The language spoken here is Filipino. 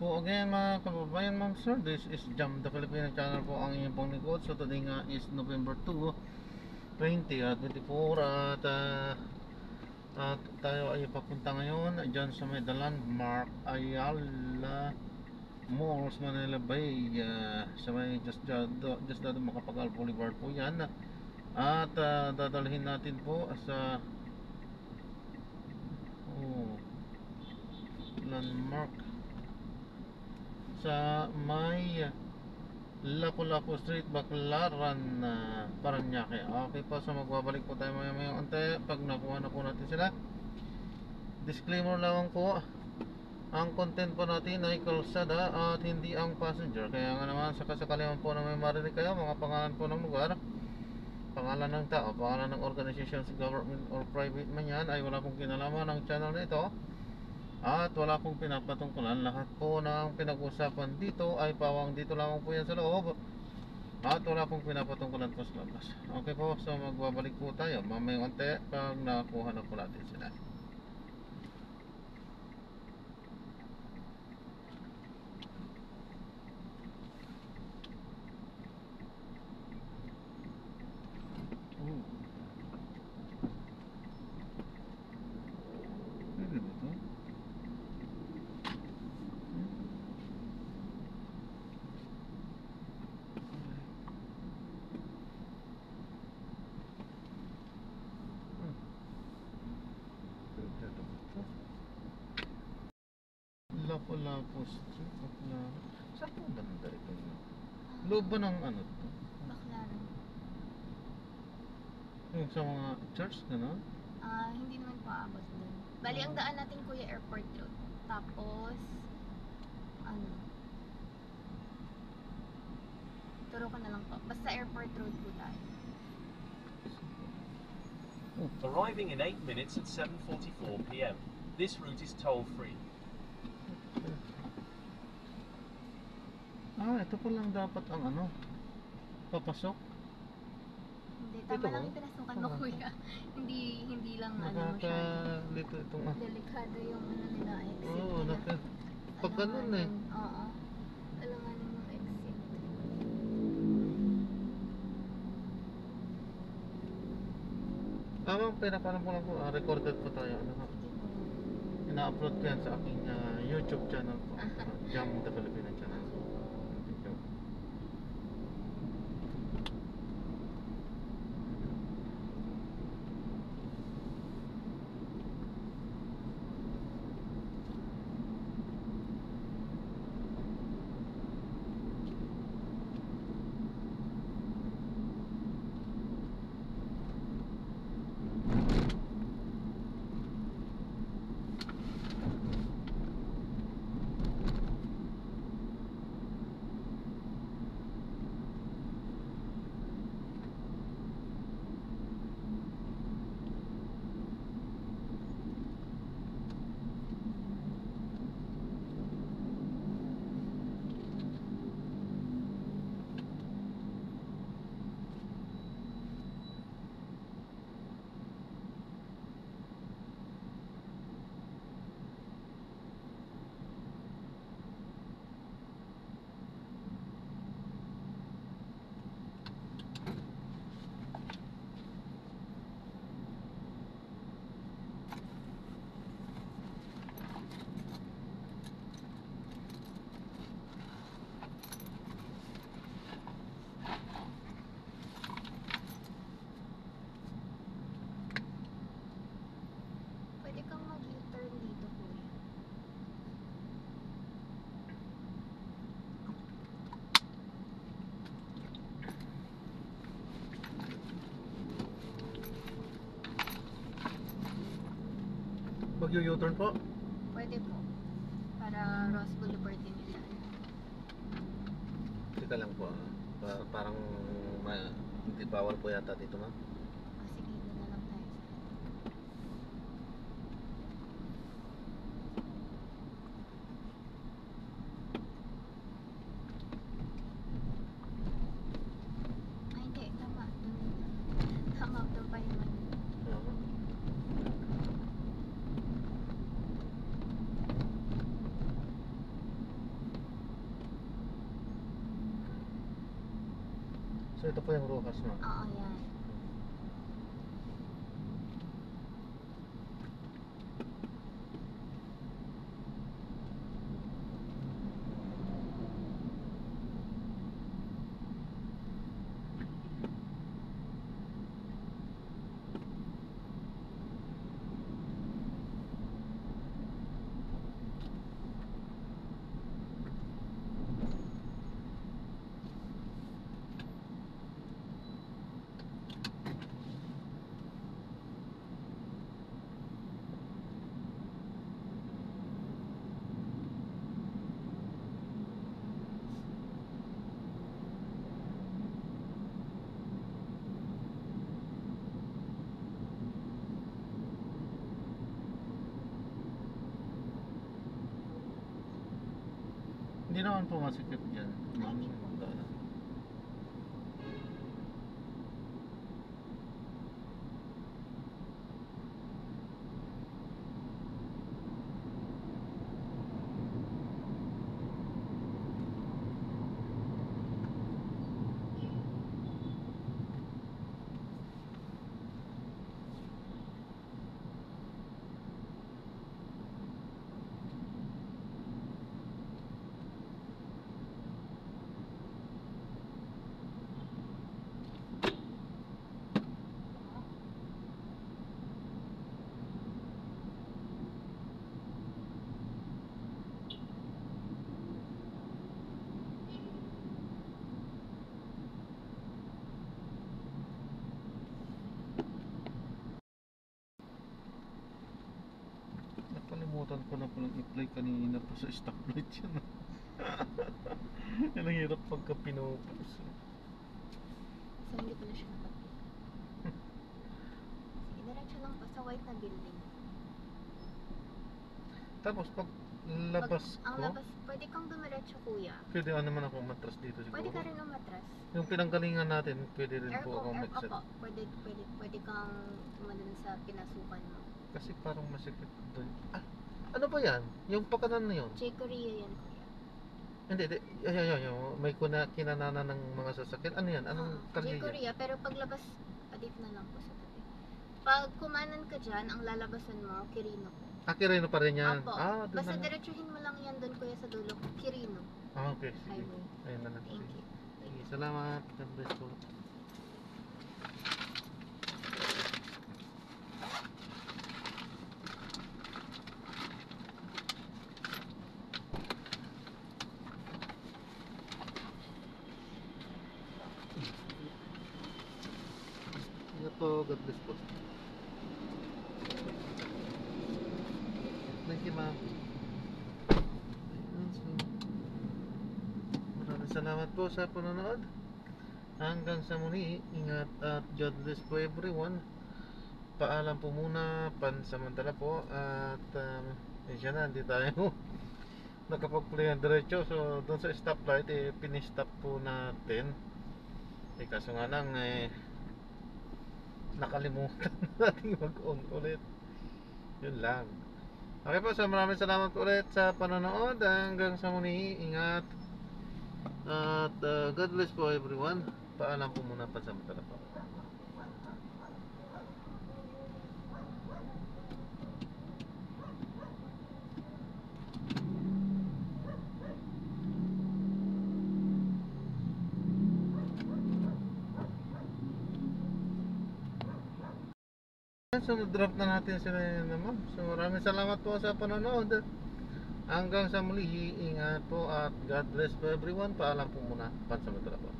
po again mga kababayan, ma'am sir. This is Jam the Filipino channel po ang inyong pong likod. So today nga is November 2, 2024 at tayo ay papunta ngayon dyan sa may the landmark Ayala Malls, Manila Bay, sa may just dado Macapagal Boulevard po yan. At dadalhin natin po sa landmark sa may Lapu-Lapu Street, Baclaran, Paranaque. Okay po, so magbabalik po tayo maya-maya ante pag nakuha na po natin sila. Disclaimer lang po, ang content po natin ay kalsada at hindi ang passenger. Kaya nga naman sa kasakalian po na may marinig kayo mga pangalan po ng lugar, pangalan ng tao, pangalan ng organization, government or private man yan, ay wala pong kinalaman ng channel na ito at wala pong pinapatungkulan. Lahat po ng pinag-usapan dito ay pawang dito lamang po yan sa loob at wala pong pinapatungkulan po sa labas. Okay po, so magbabalik po tayo mamayang onte pag nakuha na po natin sila. Lapu-Lapu Street, Baclaran. Saan po banda ito? Loob ba ng ano to? Baclaran. Yung sa mga church, gano'n? Hindi naman paabot dun. Bali, ang daan natin kuya Airport Road. Tapos, turo ko na lang po. Basta Airport Road po tayo. Arriving in 8 minutes at 7:44 p.m. This route is toll-free. Ito pa lang dapat ang ano, papasok. Hindi, Ito tama ba? lang yung pinasukan mo kuya. hindi lang Nakakalito itong delikado yung nila exit Oo, nila. pag ganun eh. Oo. Alanganin yung exit. Tamang pinapanood ko lang po, recorded po tayo. Ina-upload ko yan sa aking YouTube channel po. Jam the Filipino channel. Thank you. Pwede kang mag-U-turn dito kuya. Mag-U-turn po? Pwede po. Para Ross Boulevard din yung daan. Teka lang po. Parang hindi bawal po yata dito, ma'am. Sige, doon na lang tayo. Hindi. Tama. Tama. Doon pa yung Ito po yung Rojas, ma'am. Oo, yan. Hindi naman po masikip dyan. Ay, hindi po. Nakalimutan ko na palang i-play kanina po sa stoplight yan. Yan ang hirap pagka pinupos. So, hindi ko na siya nakapit. Sige, diretso lang po sa white na building. Tapos pag labas Ang ko, labas, pwede kang dumiretso, kuya. pwede naman ako matras dito siguro. Pwede ka rin umatras. Yung pinanggalingan natin, pwede rin po ako mag-set. Opo, pwede kang tumalun sa pinasukan mo. Kasi parang masikip doon. Ah, ano ba yan? Yung pakanan na yun? J. Korea yan, kuya. Hindi. May kinanana ng mga sasakyan. Ano yan? Anong J. kalye yan? Korea, pero paglabas, dito na lang po sa tabi. Pag kumanan ka dyan, ang lalabasan mo, Quirino po. Ah, Quirino pa rin yan. Opo. Ah, doon Basta na lang. diretsuhin mo lang yan doon, kuya, sa dulo. Quirino Ah, okay. Sige. Highway. Ayun na lang. Thank Sige. you. Sige, salamat. God bless po. Ingat po. God bless po. Thank you, ma'am. Ayun, so, maraming salamat po sa panonood. Hanggang sa muli, ingat at God bless po everyone. Paalam po muna, pansamantala po. At siya na, hindi tayo nakapag-play ng diretso. So doon sa stoplight, pinistop po natin. Kaso nga lang, nakalimutan natin mag-on ulit. Yun lang. Okay po, so maraming salamat po ulit sa panonood. Hanggang sa muli, ingat at God bless po everyone. Paalam po muna, pansamantala po. So drop na natin sila naman. So maraming salamat po sa panonood. Hanggang sa muli, ingat po at God bless po everyone. Paalam po muna, pansamantala po.